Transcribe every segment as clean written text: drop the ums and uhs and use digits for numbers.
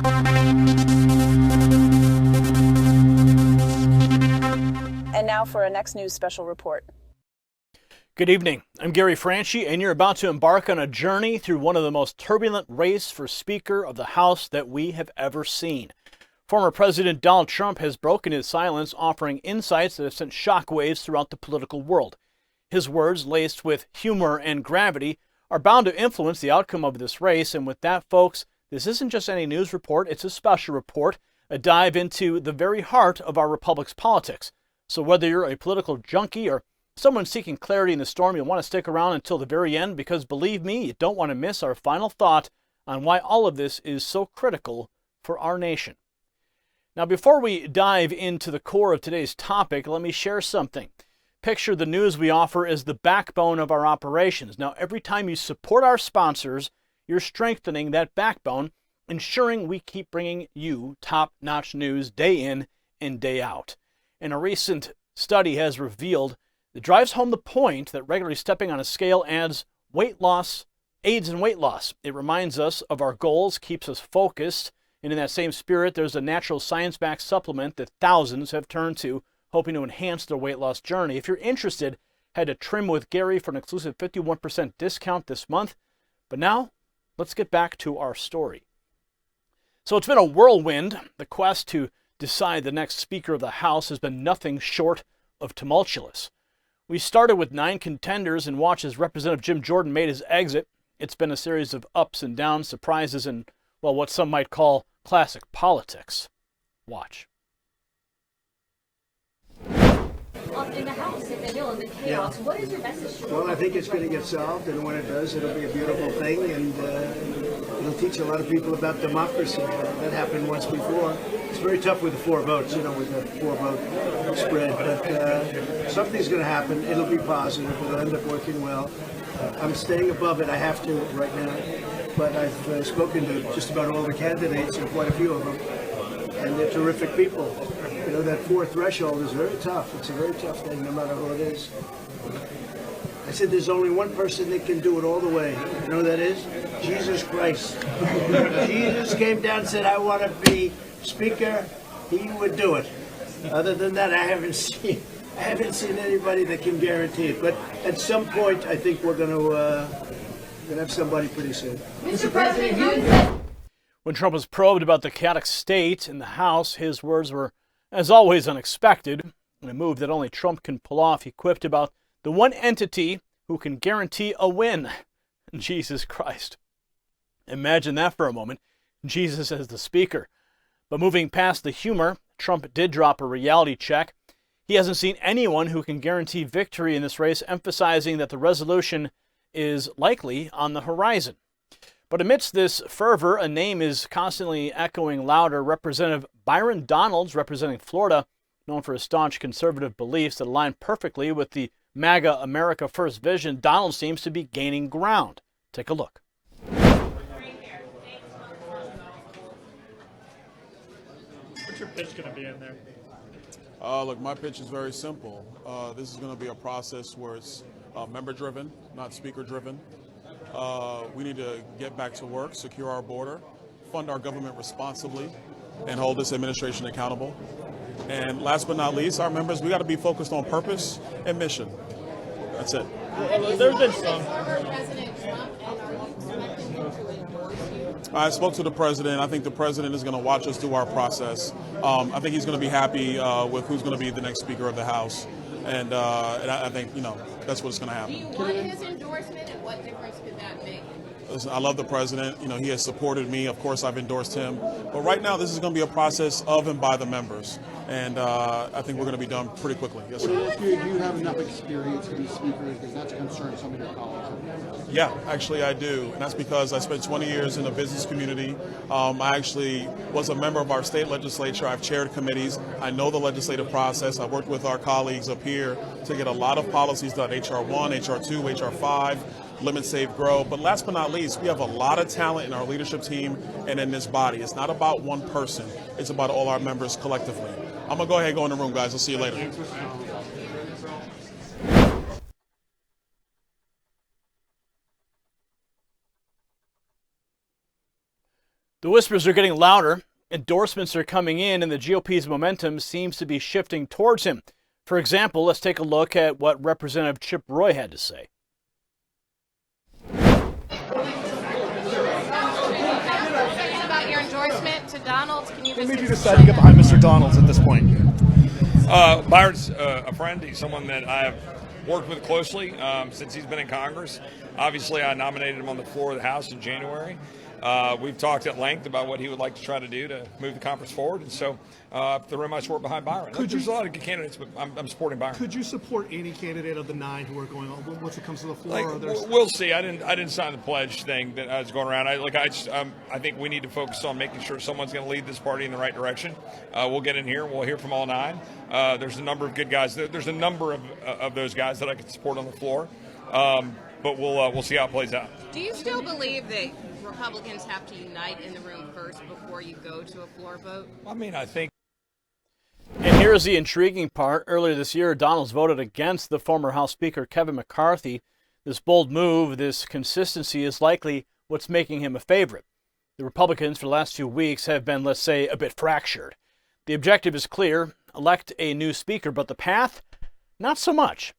And now for our next news special report. Good evening. I'm Gary Franchi, and you're about to embark on a journey through one of the most turbulent races for Speaker of the House that we have ever seen. Former President Donald Trump has broken his silence, offering insights that have sent shockwaves throughout the political world. His words, laced with humor and gravity, are bound to influence the outcome of this race. And with that, folks, this isn't just any news report, it's a special report, a dive into the very heart of our republic's politics. So whether you're a political junkie or someone seeking clarity in the storm, you'll want to stick around until the very end, because believe me, you don't want to miss our final thought on why all of this is so critical for our nation. Now, before we dive into the core of today's topic, let me share something. Picture the news we offer as the backbone of our operations. Now, every time you support our sponsors, you're strengthening that backbone, ensuring we keep bringing you top-notch news day in and day out. And a recent study has revealed that drives home the point that regularly stepping on a scale aids in weight loss. It reminds us of our goals, keeps us focused, and in that same spirit, there's a natural science-backed supplement that thousands have turned to, hoping to enhance their weight loss journey. If you're interested, head to Trim with Gary for an exclusive 51% discount this month. But now, let's get back to our story. So it's been a whirlwind. The quest to decide the next Speaker of the House has been nothing short of tumultuous. We started with 9 contenders and watched as Representative Jim Jordan made his exit. It's been a series of ups and downs, surprises, and, well, what some might call classic politics. Watch. In the House, in the Hill, in the chaos, what is your message? Well, I think it's going to get solved, and when it does, it'll be a beautiful thing, and it'll teach a lot of people about democracy. That happened once before. It's very tough with the 4 votes, with the 4-vote spread, but something's going to happen. It'll be positive. It'll end up working well. I'm staying above it. I have to right now, but I've spoken to just about all the candidates, and quite a few of them, and they're terrific people. That 4th threshold is very tough. It's a very tough thing, no matter who it is. I said there's only one person that can do it all the way. You know who that is? Jesus Christ. Jesus came down and said, I want to be Speaker. He would do it. Other than that, I haven't seen anybody that can guarantee it. But at some point, I think we're going to have somebody pretty soon. Mr. President, When Trump was probed about the chaotic state in the House, his words were, as always, unexpected. In a move that only Trump can pull off, he quipped about the one entity who can guarantee a win. Jesus Christ. Imagine that for a moment. Jesus as the Speaker. But moving past the humor, Trump did drop a reality check. He hasn't seen anyone who can guarantee victory in this race, emphasizing that the resolution is likely on the horizon. But amidst this fervor, a name is constantly echoing louder. Representative Byron Donalds, representing Florida, known for his staunch conservative beliefs that align perfectly with the MAGA America First vision, Donalds seems to be gaining ground. Take a look. What's your pitch going to be in there? Look, my pitch is very simple. This is going to be a process where it's member-driven, not speaker-driven. We need to get back to work, secure our border, fund our government responsibly, and hold this administration accountable. And last but not least, our members, we got to be focused on purpose and mission. That's it. There's been some. I spoke to the president. I think the president is going to watch us through our process. I think he's going to be happy with who's going to be the next Speaker of the House. And I think, that's what's going to happen. do you want his endorsement, and what difference could that make? Listen, I love the president. He has supported me. Of course, I've endorsed him. But right now, this is going to be a process of and by the members. And I think we're going to be done pretty quickly. Yes, sir. Do you have enough experience to be Speaker? Because that's a concern some of your colleagues have. Yeah, actually I do. And that's because I spent 20 years in the business community. I actually was a member of our state legislature. I've chaired committees. I know the legislative process. I worked with our colleagues up here to get a lot of policies done, H.R. 1, H.R. 2, H.R. 5. Limit, Save, Grow. But last but not least, we have a lot of talent in our leadership team and in this body. It's not about one person. It's about all our members collectively. I'm going to go ahead and go in the room, guys. I'll see you later. The The whispers are getting louder. Endorsements are coming in, and the GOP's momentum seems to be shifting towards him. For example, let's take a look at what Representative Chip Roy had to say. About your endorsement to Donalds, can you What made you decide to get behind Mr. Donalds at this point? Byron's a friend. He's someone that I've worked with closely since he's been in Congress. Obviously, I nominated him on the floor of the House in January. We've talked at length about what he would like to try to do to move the conference forward, and so throw my support behind Byron. There's a lot of good candidates, but I'm supporting Byron. Could you support any candidate of the 9 who are going on once it comes to the floor? We'll see. I didn't sign the pledge thing that I was going around. I think we need to focus on making sure someone's going to lead this party in the right direction. We'll get in here. We'll hear from all 9. There's a number of good guys. There's a number of those guys that I could support on the floor. But we'll see how it plays out. Do you still believe that Republicans have to unite in the room first before you go to a floor vote? I mean, I think. And here's the intriguing part. Earlier this year, Donalds voted against the former House Speaker Kevin McCarthy. This bold move, this consistency is likely what's making him a favorite. The Republicans for the last few weeks have been, let's say, a bit fractured. The objective is clear, elect a new speaker, but the path, not so much.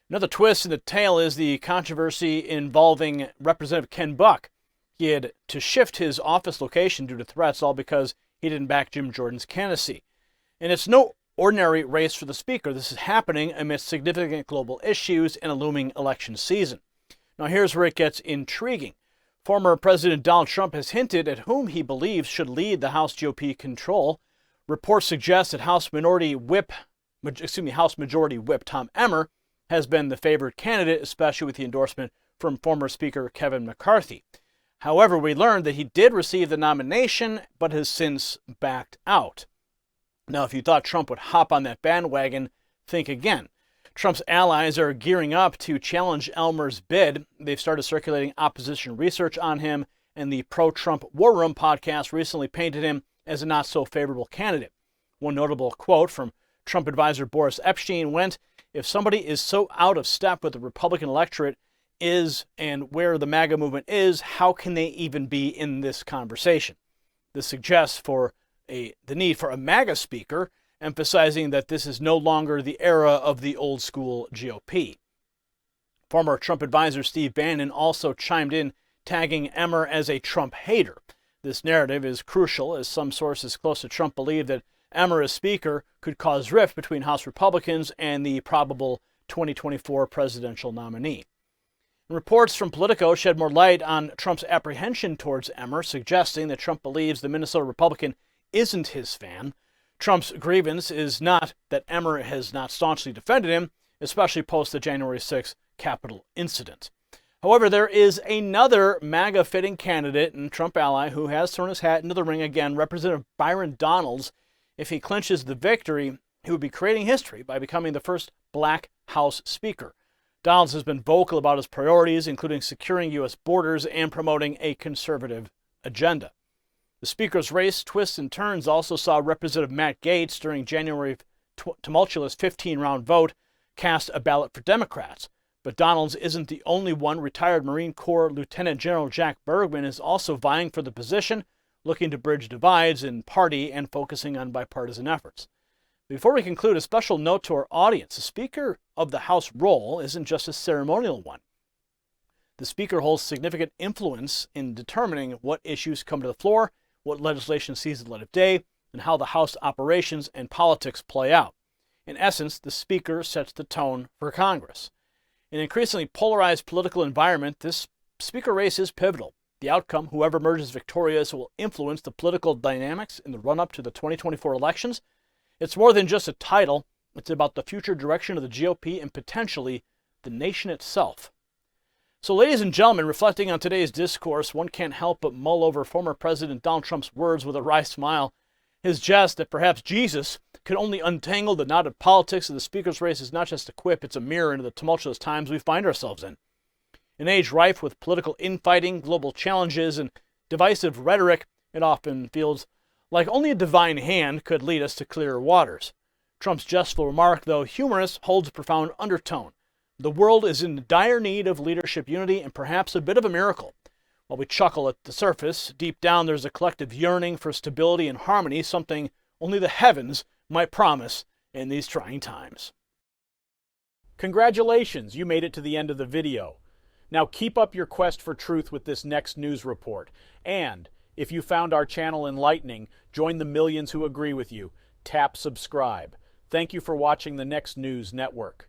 Another twist in the tale is the controversy involving Representative Ken Buck. He had to shift his office location due to threats, all because he didn't back Jim Jordan's candidacy. And it's no ordinary race for the speaker. This is happening amidst significant global issues and a looming election season. Now here's where it gets intriguing. Former President Donald Trump has hinted at whom he believes should lead the House GOP control. Reports suggest that House Majority Whip Tom Emmer has been the favored candidate, especially with the endorsement from former Speaker Kevin McCarthy. However, we learned that he did receive the nomination, but has since backed out. Now, if you thought Trump would hop on that bandwagon, think again. Trump's allies are gearing up to challenge Emmer's bid. They've started circulating opposition research on him, and the Pro-Trump War Room podcast recently painted him as a not-so-favorable candidate. One notable quote from Trump advisor Boris Epshteyn went, "If somebody is so out of step with the Republican electorate is and where the MAGA movement is, how can they even be in this conversation?" This suggests the need for a MAGA speaker, emphasizing that this is no longer the era of the old-school GOP. Former Trump advisor Steve Bannon also chimed in, tagging Emmer as a Trump hater. This narrative is crucial, as some sources close to Trump believe that Emmer as Speaker could cause rift between House Republicans and the probable 2024 presidential nominee. Reports from Politico shed more light on Trump's apprehension towards Emmer, suggesting that Trump believes the Minnesota Republican isn't his fan. Trump's grievance is not that Emmer has not staunchly defended him, especially post the January 6th Capitol incident. However, there is another MAGA-fitting candidate and Trump ally who has thrown his hat into the ring again, Representative Byron Donalds. If he clinches the victory, he would be creating history by becoming the first black House Speaker. Donalds has been vocal about his priorities, including securing U.S. borders and promoting a conservative agenda. The Speaker's race twists and turns also saw Representative Matt Gaetz, during January's tumultuous 15-round vote, cast a ballot for Democrats. But Donalds isn't the only one. Retired Marine Corps Lieutenant General Jack Bergman is also vying for the position, looking to bridge divides in party and focusing on bipartisan efforts. Before we conclude, a special note to our audience. The Speaker of the House role isn't just a ceremonial one. The Speaker holds significant influence in determining what issues come to the floor, what legislation sees the light of day, and how the House operations and politics play out. In essence, the Speaker sets the tone for Congress. In an increasingly polarized political environment, this Speaker race is pivotal. The outcome, whoever emerges victorious, will influence the political dynamics in the run-up to the 2024 elections. It's more than just a title. It's about the future direction of the GOP and potentially the nation itself. So, ladies and gentlemen, reflecting on today's discourse, one can't help but mull over former President Donald Trump's words with a wry smile. His jest that perhaps Jesus could only untangle the knotted politics of the Speaker's race is not just a quip, it's a mirror into the tumultuous times we find ourselves in. An age rife with political infighting, global challenges, and divisive rhetoric, it often feels like only a divine hand could lead us to clearer waters. Trump's jestful remark, though humorous, holds a profound undertone. The world is in dire need of leadership unity and perhaps a bit of a miracle. While we chuckle at the surface, deep down there's a collective yearning for stability and harmony, something only the heavens might promise in these trying times. Congratulations, you made it to the end of the video. Now keep up your quest for truth with this next news report. And if you found our channel enlightening, join the millions who agree with you. Tap subscribe. Thank you for watching the Next News Network.